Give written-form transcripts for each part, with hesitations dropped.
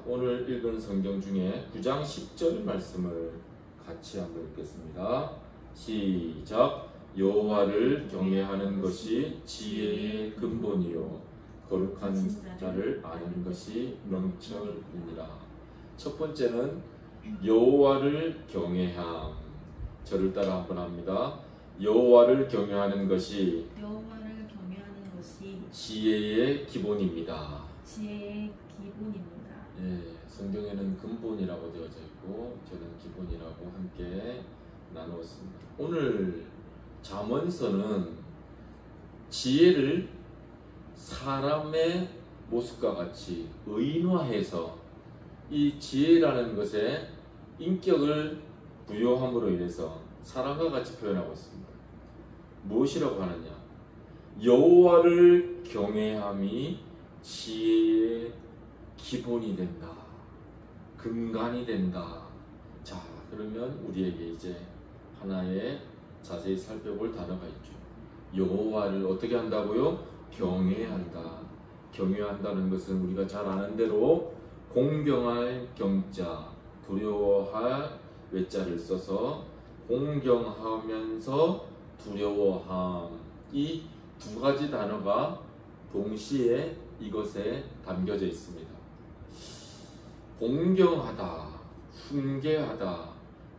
오늘 읽은 성경 중에 9장 10절 말씀을 같이 한번 읽겠습니다. 시작. 여호와를 경외하는 것이 지혜의 근본이요 거룩한 자를 아는 것이 명철이니라. 첫 번째는 여호와를 경외함. 저를 따라 한번 합니다. 여호와를 경외하는 것이 지혜의 기본입니다. 지혜의 기본입니다. 예, 성경에는 근본이라고 되어져 있고 저는 기본이라고 함께 나누었습니다. 오늘 잠언서는 지혜를 사람의 모습과 같이 의인화해서 이 지혜라는 것에 인격을 부여함으로 인해서 사람과 같이 표현하고 있습니다. 무엇이라고 하느냐? 여호와를 경외함이 지혜의 기본이 된다. 근간이 된다. 자, 그러면 우리에게 이제 하나의 자세히 살펴볼 단어가 있죠. 여호와를 어떻게 한다고요? 경외한다. 경외한다는 것은 우리가 잘 아는 대로 공경할 경자, 두려워할 외자를 써서 공경하면서 두려워함. 이 두 가지 단어가 동시에 이것에 담겨져 있습니다. 공경하다, 훈계하다,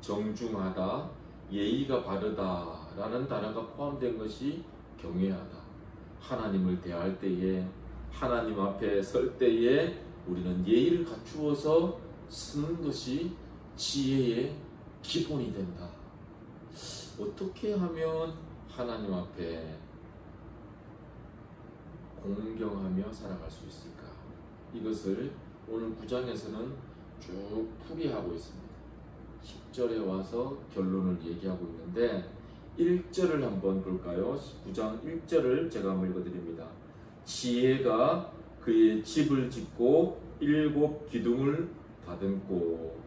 정중하다, 예의가 바르다라는 단어가 포함된 것이 경외하다. 하나님을 대할 때에, 하나님 앞에 설 때에 우리는 예의를 갖추어서 쓰는 것이 지혜의 기본이 된다. 어떻게 하면 하나님 앞에 공경하며 살아갈 수 있을까? 이것을 오늘 9장에서는 쭉 풀이하고 있습니다. 10절에 와서 결론을 얘기하고 있는데 1절을 한번 볼까요? 9장 1절을 제가 한번 읽어드립니다. 지혜가 그의 집을 짓고 7 기둥을 다듬고.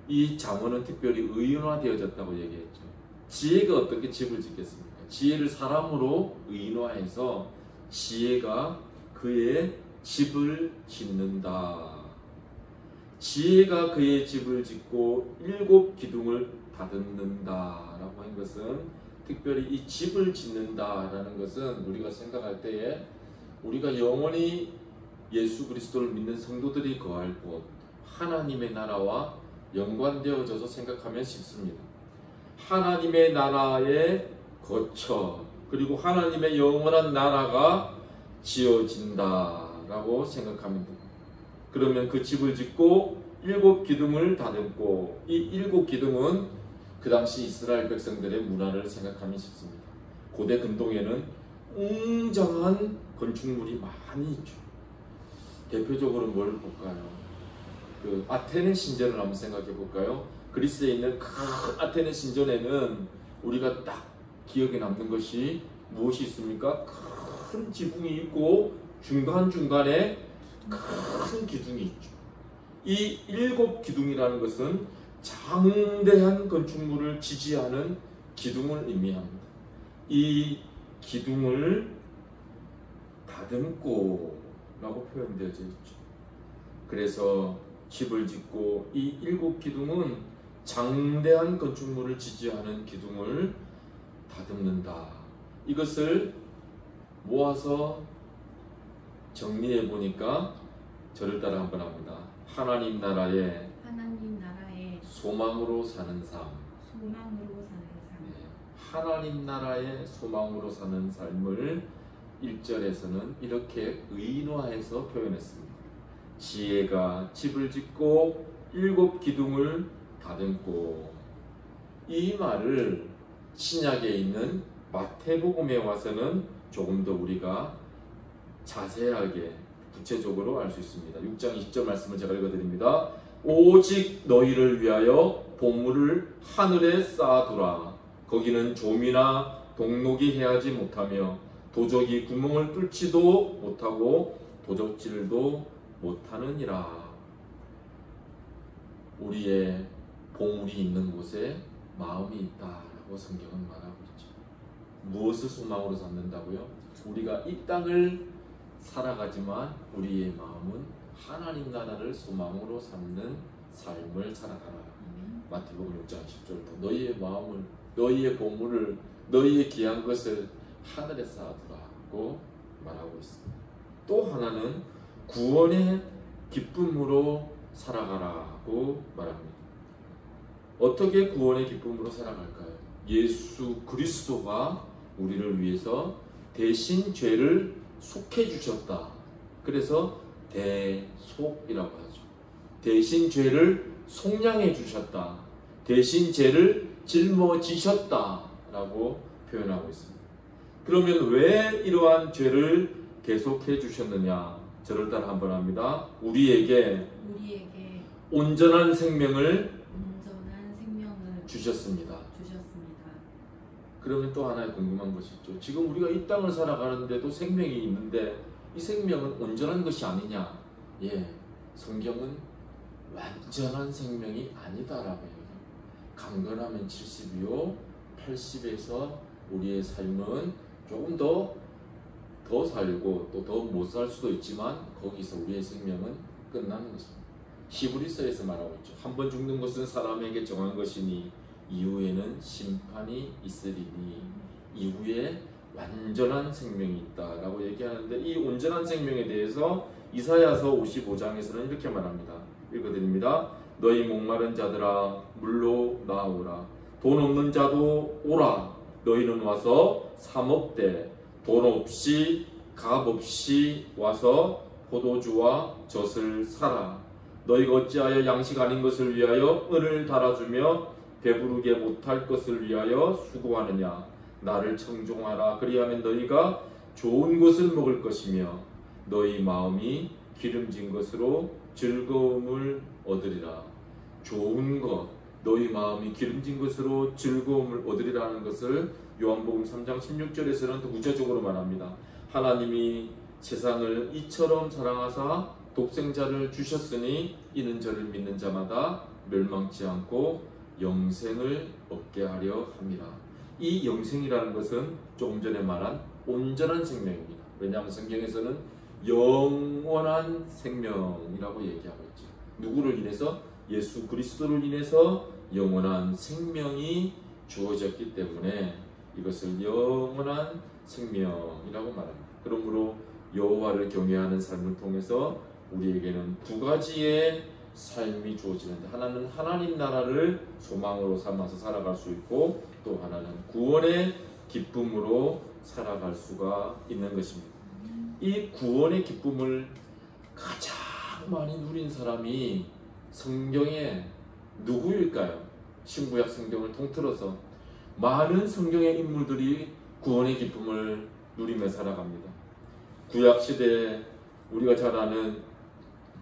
이 잠언은 특별히 의인화되어졌다고 얘기했죠. 지혜가 어떻게 집을 짓겠습니까? 지혜를 사람으로 의인화해서 지혜가 그의 집을 짓는다. 지혜가 그의 집을 짓고 7 기둥을 다듬는다 라고 한 것은 특별히 이 집을 짓는다라는 것은 우리가 생각할 때에 우리가 영원히 예수 그리스도를 믿는 성도들이 거할 곳 하나님의 나라와 연관되어져서 생각하면 쉽습니다. 하나님의 나라에 거쳐 그리고 하나님의 영원한 나라가 지어진다라고 생각하면 됩니다. 그러면 그 집을 짓고 7 기둥을 다듬고 이 7 기둥은 그 당시 이스라엘 백성들의 문화를 생각하면 쉽습니다. 고대 근동에는 웅장한 건축물이 많이 있죠. 대표적으로 뭘 볼까요? 그 아테네 신전을 한번 생각해 볼까요? 그리스에 있는 큰 아테네 신전에는 우리가 딱 기억에 남는 것이 무엇이 있습니까? 큰 지붕이 있고 중간중간에 큰 기둥이 있죠. 이 7 기둥이라는 것은 장대한 건축물을 지지하는 기둥을 의미합니다. 이 기둥을 다듬고 라고 표현되어져 있죠. 그래서 집을 짓고 이 7 기둥은 장대한 건축물을 지지하는 기둥을 다듬는다. 이것을 모아서 정리해 보니까 저를 따라 한번 합니다. 하나님 나라에 소망으로 사는 삶. 네, 하나님 나라의 소망으로 사는 삶을 1절에서는 이렇게 의인화해서 표현했습니다. 지혜가 집을 짓고 7 기둥을 다듬고. 이 말을 신약에 있는 마태복음에 와서는 조금 더 우리가 자세하게 구체적으로 알 수 있습니다. 6장 20절 말씀을 제가 읽어드립니다. 오직 너희를 위하여 보물을 하늘에 쌓아두라. 거기는 좀이나 동록이 해하지 못하며 도적이 구멍을 뚫지도 못하고 도적질도 못하느니라. 우리의 보물이 있는 곳에 마음이 있다라고 성경은 말하고 있죠. 무엇을 소망으로 삼는다고요? 우리가 이 땅을 살아가지만 우리의 마음은 하나님 나라를 소망으로 삼는 삶을 살아가라. 마태복음 6장 10절부터 너희의 마음을, 너희의 보물을, 너희의 귀한 것을 하늘에 쌓아두라고 말하고 있습니다. 또 하나는 구원의 기쁨으로 살아가라고 말합니다. 어떻게 구원의 기쁨으로 살아갈까요? 예수 그리스도가 우리를 위해서 대신 죄를 속해 주셨다. 그래서 대속이라고 하죠. 대신 죄를 속량해 주셨다. 대신 죄를 짊어지셨다 라고 표현하고 있습니다. 그러면 왜 이러한 죄를 계속해 주셨느냐? 저를 따라 한번 합니다. 우리에게 온전한 생명을 주셨습니다. 그러면 또 하나의 궁금한 것이 있죠. 지금 우리가 이 땅을 살아가는데도 생명이 있는데 이 생명은 온전한 것이 아니냐? 예, 성경은 완전한 생명이 아니다라고 해요. 강건하면 70이요, 80에서 우리의 삶은 조금 더 살고 또 더 못 살 수도 있지만 거기서 우리의 생명은 끝나는 것입니다. 히브리서에서 말하고 있죠. 한 번 죽는 것은 사람에게 정한 것이니 이후에는 심판이 있으리니 이후에 완전한 생명이 있다라고 얘기하는데, 이 온전한 생명에 대해서 이사야서 55장에서는 이렇게 말합니다. 읽어드립니다. 너희 목마른 자들아 물로 나오라. 돈 없는 자도 오라. 너희는 와서 사 먹되 돈 없이 값 없이 와서 포도주와 젖을 사라. 너희가 어찌하여 양식 아닌 것을 위하여 은을 달아주며 배부르게 못할 것을 위하여 수고하느냐? 나를 청종하라. 그리하면 너희가 좋은 것을 먹을 것이며 너희 마음이 기름진 것으로 즐거움을 얻으리라. 좋은 것, 너희 마음이 기름진 것으로 즐거움을 얻으리라는 것을 요한복음 3장 16절에서는 더 구체적으로 말합니다. 하나님이 세상을 이처럼 사랑하사 독생자를 주셨으니 이는 저를 믿는 자마다 멸망치 않고 영생을 얻게 하려 함이라. 이 영생이라는 것은 조금 전에 말한 온전한 생명입니다. 왜냐하면 성경에서는 영원한 생명이라고 얘기하고 있죠. 누구를 인해서? 예수 그리스도를 인해서 영원한 생명이 주어졌기 때문에 이것을 영원한 생명이라고 말합니다. 그러므로 여호와를 경외하는 삶을 통해서 우리에게는 두 가지의 삶이 주어지는데, 하나는 하나님 나라를 소망으로 삼아서 살아갈 수 있고, 또 하나는 구원의 기쁨으로 살아갈 수가 있는 것입니다. 이 구원의 기쁨을 가장 많이 누린 사람이 성경에 누구일까요? 신구약 성경을 통틀어서 많은 성경의 인물들이 구원의 기쁨을 누리며 살아갑니다. 구약 시대에 우리가 잘 아는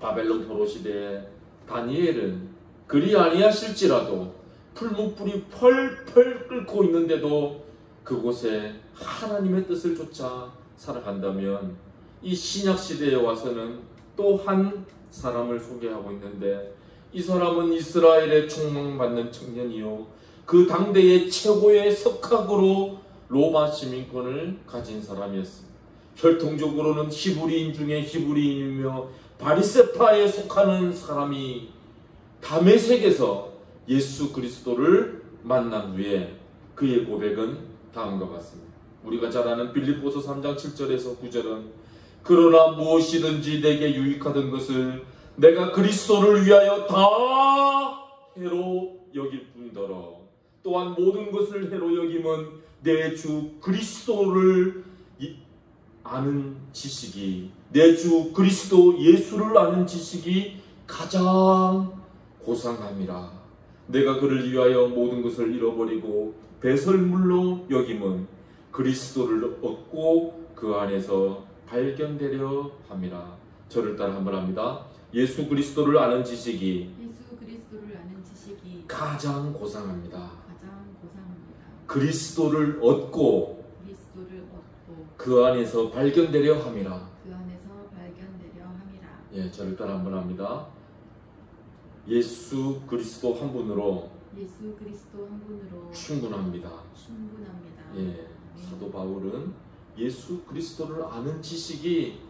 바벨론 포로 시대에 다니엘은 그리 아니하실지라도 풀무불이 펄펄 끓고 있는데도 그곳에 하나님의 뜻을 쫓아 살아간다면, 이 신약 시대에 와서는 또 한 사람을 소개하고 있는데, 이 사람은 이스라엘의 총망받는 청년이요 그 당대의 최고의 석학으로 로마 시민권을 가진 사람이었습니다. 혈통적으로는 히브리인 중에 히브리인이며 바리새파에 속하는 사람이 다메섹에서 예수 그리스도를 만난 후에 그의 고백은 다음과 같습니다. 우리가 잘 아는 빌립보서 3장 7절에서 9절은 그러나 무엇이든지 내게 유익하던 것을 내가 그리스도를 위하여 다 해로 여길 뿐더러 또한 모든 것을 해로 여김은 내 주 그리스도를 아는 지식이, 내 주 그리스도 예수를 아는 지식이 가장 고상함이라. 내가 그를 위하여 모든 것을 잃어버리고 배설물로 여김은 그리스도를 얻고 그 안에서 발견되려 함이라. 저를 따라 한번 합니다. 예수 그리스도를 아는 지식이 가장 고상합니다. 그리스도를 얻고 그 안에서 발견되려 함이라. 예, 저를 따라 한번 합니다. 예수 그리스도 한 분으로 충분합니다. 예, 사도 바울은 예수 그리스도를 아는 지식이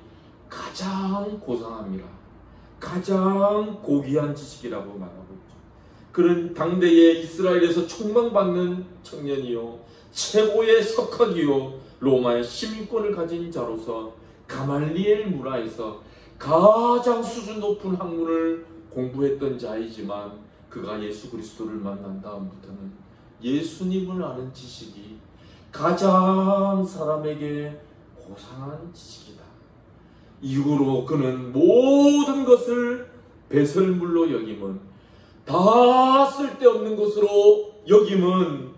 가장 고상합니다. 가장 고귀한 지식이라고 말하고 있죠. 그런 당대에 이스라엘에서 촉망받는 청년이요, 최고의 석학이요, 로마의 시민권을 가진 자로서 가말리엘 문화에서 가장 수준 높은 학문을 공부했던 자이지만, 그가 예수 그리스도를 만난 다음부터는 예수님을 아는 지식이 가장 사람에게 고상한 지식이다. 이후로 그는 모든 것을 배설물로 여김은, 다 쓸데없는 것으로 여김은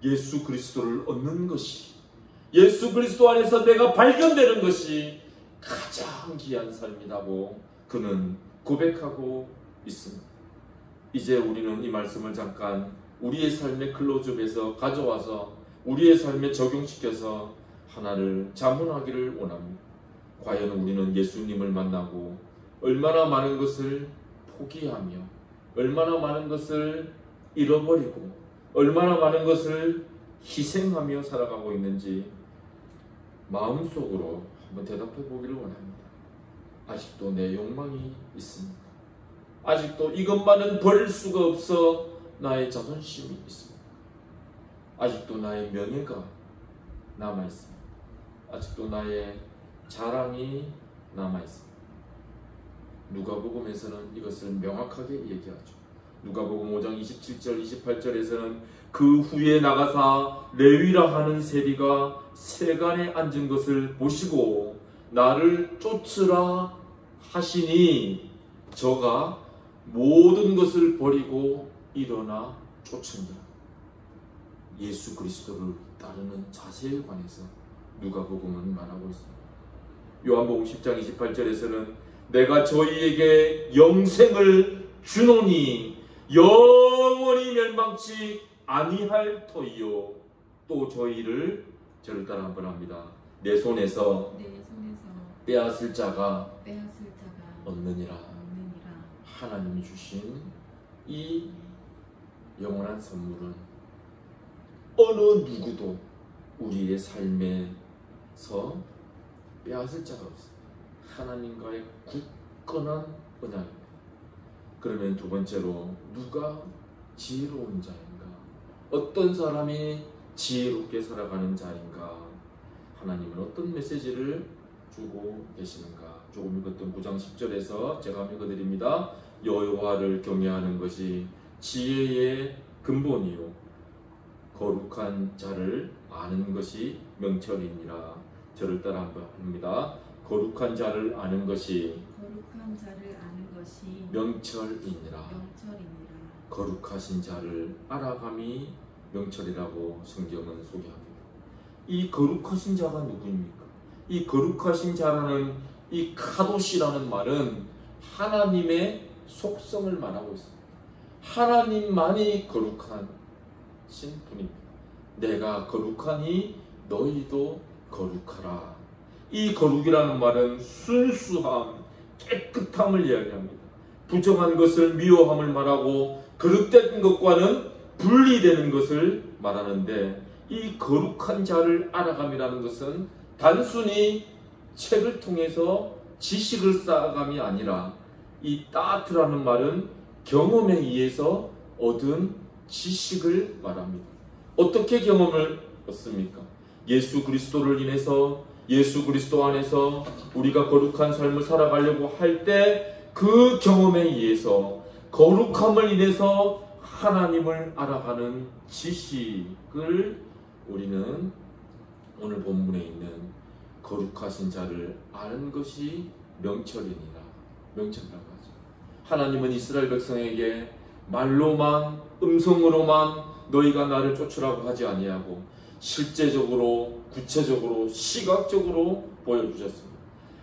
예수 그리스도를 얻는 것이, 예수 그리스도 안에서 내가 발견되는 것이 가장 귀한 삶이라고 그는 고백하고 있습니다. 이제 우리는 이 말씀을 잠깐 우리의 삶의 클로즈업에서 가져와서 우리의 삶에 적용시켜서 하나를 자문하기를 원합니다. 과연 우리는 예수님을 만나고 얼마나 많은 것을 포기하며, 얼마나 많은 것을 잃어버리고, 얼마나 많은 것을 희생하며 살아가고 있는지 마음속으로 한번 대답해 보기를 원합니다. 아직도 내 욕망이 있습니다. 아직도 이것만은 버릴 수가 없어 나의 자존심이 있습니다. 아직도 나의 명예가 남아있습니다. 아직도 나의 자랑이 남아있습니다. 누가복음에서는 이것을 명확하게 얘기하죠. 누가복음 5장 27절 28절에서는 그 후에 나가사 레위라 하는 세리가 세간에 앉은 것을 보시고 나를 쫓으라 하시니 저가 모든 것을 버리고 일어나 쫓은다. 예수 그리스도를 따르는 자세에 관해서 누가복음은 말하고 있습니다. 요한복음 10장 28절에서는 내가 저희에게 영생을 주노니 영원히 멸망치 아니할 터이요, 또 저를 따라 한번 합니다. 내 손에서 빼앗을 자가 없느니라. 하나님이 주신 이 영원한 선물은 어느 누구도 우리의 삶에서 빼앗을 자가 없습니다. 하나님과의 굳건한 언약입니다. 그러면 두 번째로, 누가 지혜로운 자인가? 어떤 사람이 지혜롭게 살아가는 자인가? 하나님은 어떤 메시지를 주고 계시는가? 조금 읽었던 9장 10절에서 제가 읽어드립니다. 여호와를 경외하는 것이 지혜의 근본이요, 거룩한 자를 아는 것이 명철이니라. 저를 따라 한번 합니다. 거룩한 자를 아는 것이 명철이니라. 거룩하신 자를 알아감이 명철이라고 성경은 소개합니다. 이 거룩하신 자가 누구입니까? 이 거룩하신 자라는 이 카도시라는 말은 하나님의 속성을 말하고 있습니다. 하나님만이 거룩한 신분입니다. 내가 거룩하니 너희도 거룩하라. 이 거룩이라는 말은 순수함, 깨끗함을 이야기합니다. 부정한 것을 미워함을 말하고 거룩된 것과는 분리되는 것을 말하는데, 이 거룩한 자를 알아감이라는 것은 단순히 책을 통해서 지식을 쌓아감이 아니라, 이 따트라는 말은 경험에 의해서 얻은 지식을 말합니다. 어떻게 경험을 얻습니까? 예수 그리스도를 인해서, 예수 그리스도 안에서 우리가 거룩한 삶을 살아가려고 할 때 그 경험에 의해서, 거룩함을 인해서 하나님을 알아가는 지식을 우리는 오늘 본문에 있는 거룩하신 자를 아는 것이 명철이니라. 명철이라고 하죠. 하나님은 이스라엘 백성에게 말로만, 음성으로만 너희가 나를 쫓으라고 하지 아니하고 실제적으로, 구체적으로, 시각적으로 보여주셨습니다.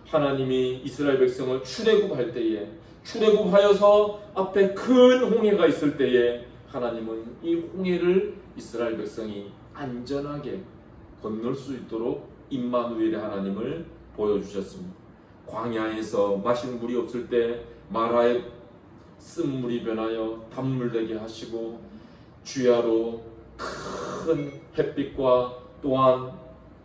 하나님이 이스라엘 백성을 출애굽할 때에, 출애굽하여서 앞에 큰 홍해가 있을 때에 하나님은 이 홍해를 이스라엘 백성이 안전하게 건널 수 있도록 임마누엘의 하나님을 보여주셨습니다. 광야에서 마실 물이 없을 때 마라의 쓴물이 변하여 단물 되게 하시고, 주야로 큰 햇빛과 또한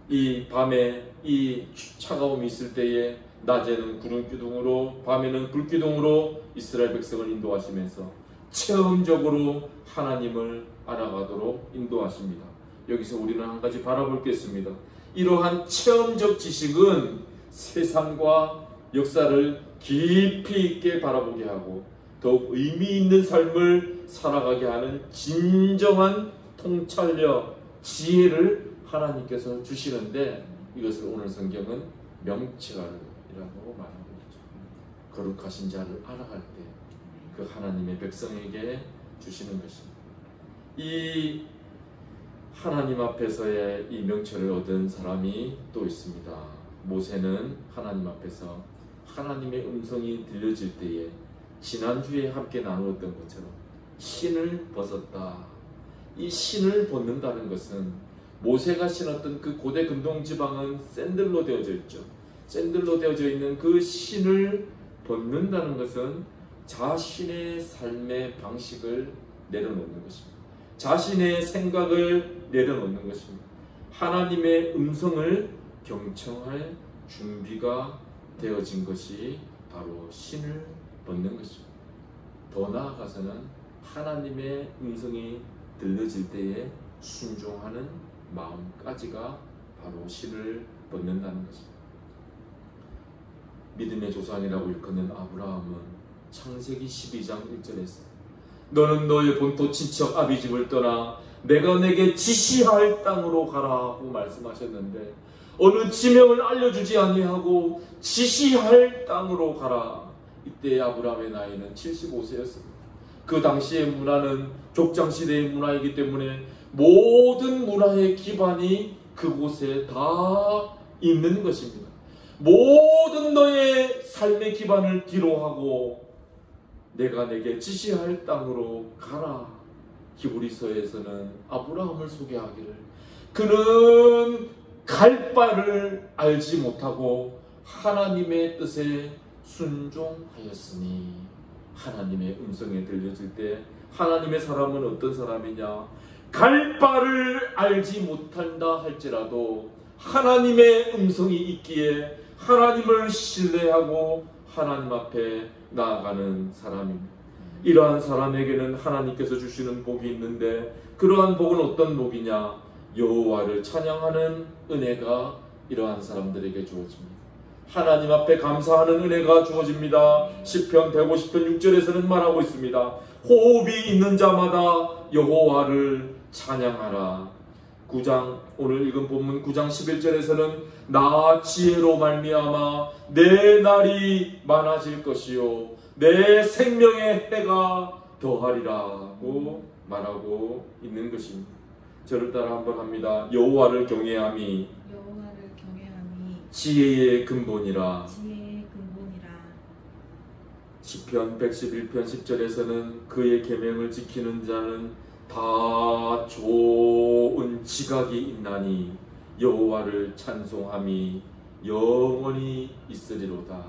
이 밤에 이 차가움이 있을 때에 낮에는 구름 기둥으로 밤에는 불 기둥으로 이스라엘 백성을 인도하시면서 체험적으로 하나님을 알아가도록 인도하십니다. 여기서 우리는 한 가지 바라볼 게 있습니다. 이러한 체험적 지식은 세상과 역사를 깊이 있게 바라보게 하고 더욱 의미 있는 삶을 살아가게 하는 진정한 통찰력, 지혜를 하나님께서 주시는데 이것을 오늘 성경은 명철이라고 말하고 있죠. 거룩하신 자를 알아갈 때 그 하나님의 백성에게 주시는 것입니다. 이 하나님 앞에서의 이 명철을 얻은 사람이 또 있습니다. 모세는 하나님 앞에서 하나님의 음성이 들려질 때에 지난주에 함께 나누었던 것처럼 신을 벗었다. 이 신을 벗는다는 것은 모세가 신었던 그 고대 근동 지방은 샌들로 되어져 있죠. 샌들로 되어져 있는 그 신을 벗는다는 것은 자신의 삶의 방식을 내려놓는 것입니다. 자신의 생각을 내려놓는 것입니다. 하나님의 음성을 경청할 준비가 되어진 것이 바로 신을 벗는 것입니다. 더 나아가서는 하나님의 음성이 들려질 때에 순종하는 마음까지가 바로 신을 벗는다는 것입니다. 믿음의 조상이라고 일컫는 아브라함은 창세기 12장 1절에서 너는 너의 본토 친척 아비집을 떠나 내가 내게 지시할 땅으로 가라고 말씀하셨는데 어느 지명을 알려주지 아니하고 지시할 땅으로 가라. 이때 아브라함의 나이는 75세였습니다. 그 당시의 문화는 족장시대의 문화이기 때문에 모든 문화의 기반이 그곳에 다 있는 것입니다. 모든 너의 삶의 기반을 뒤로하고 내가 내게 지시할 땅으로 가라. 히브리서에서는 아브라함을 소개하기를 그는 갈 바를 알지 못하고 하나님의 뜻에 순종하였으니 하나님의 음성에 들려질 때 하나님의 사람은 어떤 사람이냐? 갈 바를 알지 못한다 할지라도 하나님의 음성이 있기에 하나님을 신뢰하고 하나님 앞에 나아가는 사람입니다. 이러한 사람에게는 하나님께서 주시는 복이 있는데 그러한 복은 어떤 복이냐? 여호와를 찬양하는 은혜가 이러한 사람들에게 주어집니다. 하나님 앞에 감사하는 은혜가 주어집니다. 시편 150편 6절에서는 말하고 있습니다. 호흡이 있는 자마다 여호와를 찬양하라. 9장 오늘 읽은 본문 9장 11절에서는 나 지혜로 말미암아 내 날이 많아질 것이요 내 생명의 해가 더하리라고 말하고 있는 것입니다. 저를 따라 한번 합니다. 여호와를 경외함이 지혜의 근본이라. 시편 111편 10절에서는 그의 계명을 지키는 자는 다 좋은 지각이 있나니 여호와를 찬송함이 영원히 있으리로다.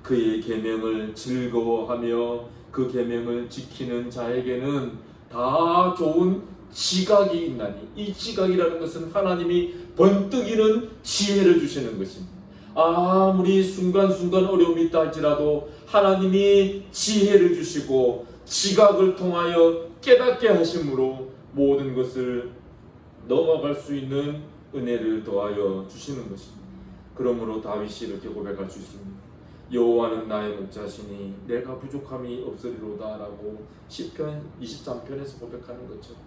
그의 계명을 즐거워하며 그 계명을 지키는 자에게는 다 좋은 지각이 있나니, 이 지각이라는 것은 하나님이 번뜩이는 지혜를 주시는 것입니다. 아무리 순간순간 어려움이 있다 할지라도 하나님이 지혜를 주시고 지각을 통하여 깨닫게 하심으로 모든 것을 넘어갈 수 있는 은혜를 더하여 주시는 것입니다. 그러므로 다윗이 이렇게 고백할 수 있습니다. 여호와는 나의 목자시니 내가 부족함이 없으리로다 라고 시편 23편에서 고백하는 것처럼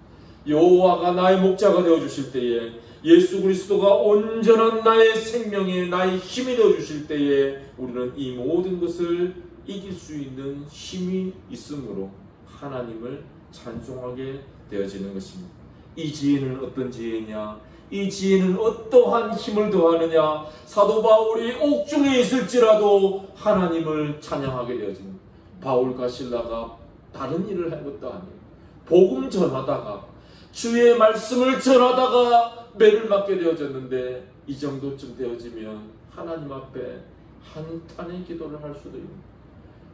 여호와가 나의 목자가 되어주실 때에, 예수 그리스도가 온전한 나의 생명에 나의 힘이 되어주실 때에 우리는 이 모든 것을 이길 수 있는 힘이 있으므로 하나님을 찬송하게 되어지는 것입니다. 이 지혜는 어떤 지혜냐? 이 지혜는 어떠한 힘을 더하느냐? 사도 바울이 옥중에 있을지라도 하나님을 찬양하게 되어집니다. 바울과 실라가 다른 일을 한 것도 아니에요. 복음 전하다가 주의 말씀을 전하다가 매를 맞게 되어졌는데 이 정도쯤 되어지면 하나님 앞에 한탄의 기도를 할 수도 있습니다.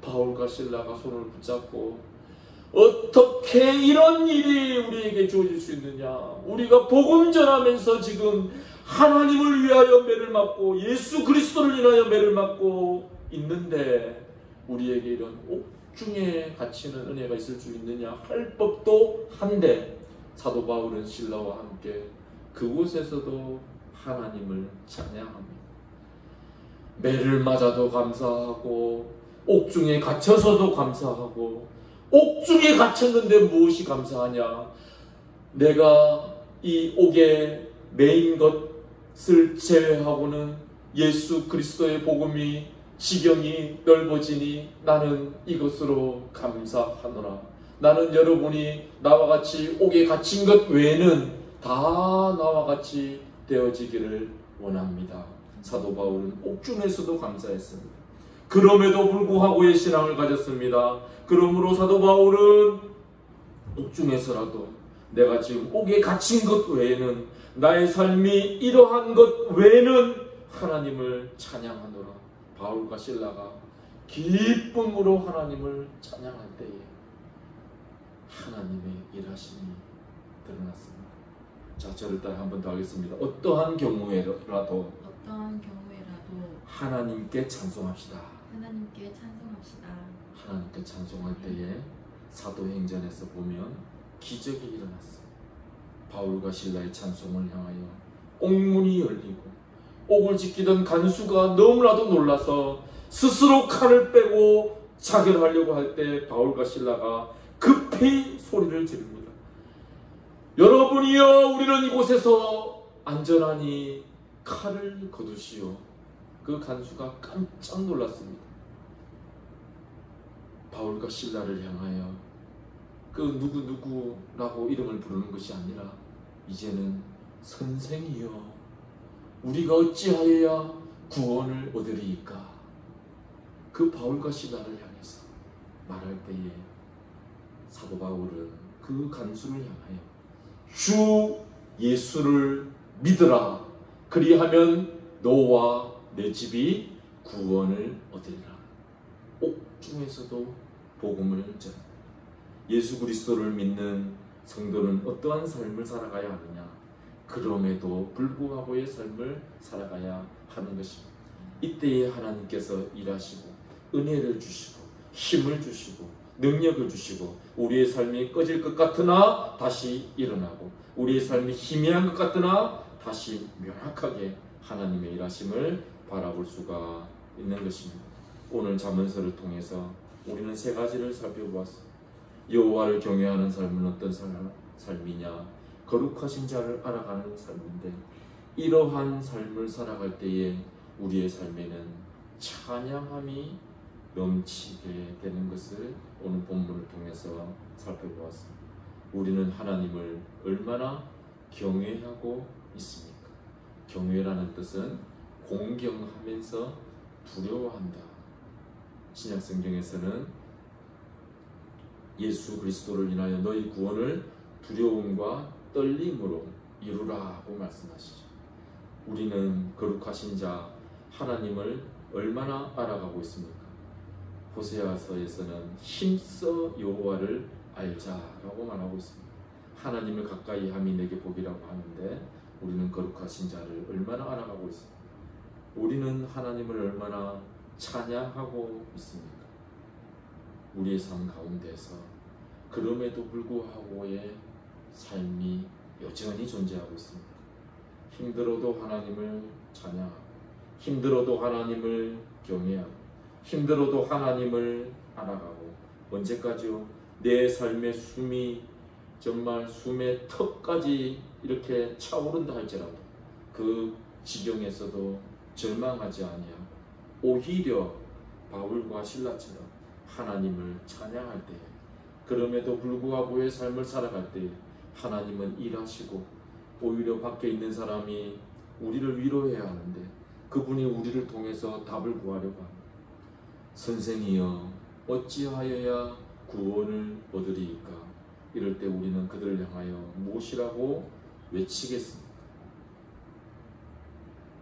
바울과 실라가 손을 붙잡고 어떻게 이런 일이 우리에게 주어질 수 있느냐? 우리가 복음 전하면서 지금 하나님을 위하여 매를 맞고 예수 그리스도를 인하여 매를 맞고 있는데 우리에게 이런 옥중에 갇히는 은혜가 있을 수 있느냐 할 법도 한데 사도 바울은 신라와 함께 그곳에서도 하나님을 찬양합니다. 매를 맞아도 감사하고 옥중에 갇혀서도 감사하고 옥중에 갇혔는데 무엇이 감사하냐? 내가 이 옥에 매인 것을 제외하고는 예수 그리스도의 복음이 지경이 넓어지니 나는 이것으로 감사하노라. 나는 여러분이 나와 같이 옥에 갇힌 것 외에는 다 나와 같이 되어지기를 원합니다. 사도 바울은 옥중에서도 감사했습니다. 그럼에도 불구하고의 신앙을 가졌습니다. 그러므로 사도 바울은 옥중에서라도 내가 지금 옥에 갇힌 것 외에는 나의 삶이 이러한 것 외에는 하나님을 찬양하노라. 바울과 실라가 기쁨으로 하나님을 찬양할 때에 하나님의 일하심이 드러났습니다. 자, 저를 따라 한 번 더 하겠습니다. 어떠한 경우에라도 하나님께 찬송합시다. 하나님께 찬송합시다. 하나님께 찬송할 때에 사도행전에서 보면 기적이 일어났어요. 바울과 실라의 찬송을 향하여 옥문이 열리고 옥을 지키던 간수가 너무나도 놀라서 스스로 칼을 빼고 자결하려고 할 때 바울과 실라가 급히 소리를 지릅니다. 여러분이여, 우리는 이곳에서 안전하니 칼을 거두시오. 그 간수가 깜짝 놀랐습니다. 바울과 실라를 향하여 그 누구누구라고 이름을 부르는 것이 아니라 이제는 선생이여, 우리가 어찌하여야 구원을 얻으리이까? 그 바울과 실라를 향해서 말할 때에 사도 바울은 그 간수를 향하여 주 예수를 믿으라. 그리하면 너와 내 집이 구원을 얻으리라. 옥중에서도 복음을 전합니다. 예수 그리스도를 믿는 성도는 어떠한 삶을 살아가야 하느냐? 그럼에도 불구하고의 삶을 살아가야 하는 것입니다. 이때에 하나님께서 일하시고 은혜를 주시고 힘을 주시고 능력을 주시고 우리의 삶이 꺼질 것 같으나 다시 일어나고 우리의 삶이 희미한 것 같으나 다시 명확하게 하나님의 일하심을 바라볼 수가 있는 것입니다. 오늘 잠언서를 통해서 우리는 세 가지를 살펴보았습니다. 여호와를 경외하는 삶은 어떤 삶이냐? 거룩하신 자를 알아가는 삶인데, 이러한 삶을 살아갈 때에 우리의 삶에는 찬양함이 넘치게 되는 것을 오늘 본문을 통해서 살펴보았습니다. 우리는 하나님을 얼마나 경외하고 있습니까? 경외라는 뜻은 공경하면서 두려워한다. 신약 성경에서는 예수 그리스도를 인하여 너희 구원을 두려움과 떨림으로 이루라고 말씀하시죠. 우리는 거룩하신 자 하나님을 얼마나 알아가고 있습니까? 호세아서에서는 힘써 여호와를 알자라고 말하고 있습니다. 하나님을 가까이 함이 내게 복이라고 하는데 우리는 거룩하신 자를 얼마나 알아가고 있습니까? 우리는 하나님을 얼마나 찬양하고 있습니까? 우리의 삶 가운데서 그럼에도 불구하고의 삶이 여전히 존재하고 있습니다. 힘들어도 하나님을 찬양하고, 힘들어도 하나님을 경외하고, 힘들어도 하나님을 알아가고, 언제까지요? 내 삶의 숨이 정말 숨의 턱까지 이렇게 차오른다 할지라도 그 지경에서도 절망하지 아니하고 오히려 바울과 실라처럼 하나님을 찬양할 때, 그럼에도 불구하고의 삶을 살아갈 때 하나님은 일하시고 오히려 밖에 있는 사람이 우리를 위로해야 하는데 그분이 우리를 통해서 답을 구하려고 합니다. 선생이여, 어찌하여야 구원을 얻으리이까? 이럴 때 우리는 그들을 향하여 무엇이라고 외치겠습니까?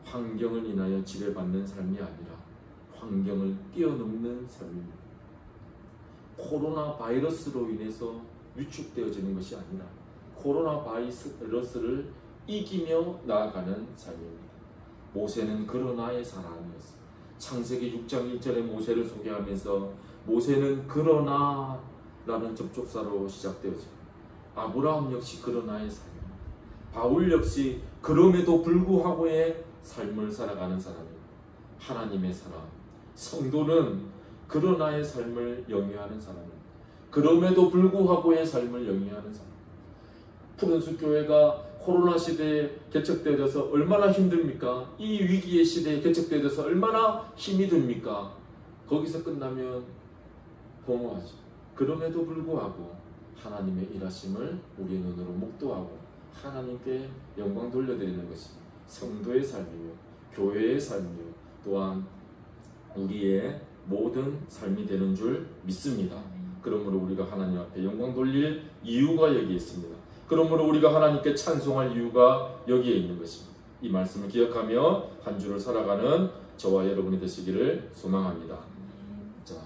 환경을 인하여 지배받는 삶이 아니라 환경을 뛰어넘는 삶입니다. 코로나 바이러스로 인해서 위축되어지는 것이 아니라 코로나 바이러스를 이기며 나아가는 삶입니다. 모세는 그러나의 사람이었어요. 창세기 6장 1절에 모세를 소개하면서 모세는 그러나라는 접속사로 시작되어져요. 아브라함 역시 그러나의 삶입니다. 바울 역시 그럼에도 불구하고의 삶을 살아가는 사람입니다. 하나님의 사람, 성도는 그러나의 삶을 영위하는 사람입니다. 그럼에도 불구하고의 삶을 영위하는 사람. 푸른숲 교회가 코로나 시대에 개척되어져서 얼마나 힘듭니까? 이 위기의 시대에 개척되어져서 얼마나 힘이 듭니까? 거기서 끝나면 공허하죠. 그럼에도 불구하고 하나님의 일하심을 우리의 눈으로 목도하고 하나님께 영광 돌려드리는 것이 성도의 삶이며 교회의 삶이며 또한 우리의 모든 삶이 되는 줄 믿습니다. 그러므로 우리가 하나님 앞에 영광 돌릴 이유가 여기에 있습니다. 그러므로 우리가 하나님께 찬송할 이유가 여기에 있는 것입니다. 이 말씀을 기억하며 한 주를 살아가는 저와 여러분이 되시기를 소망합니다.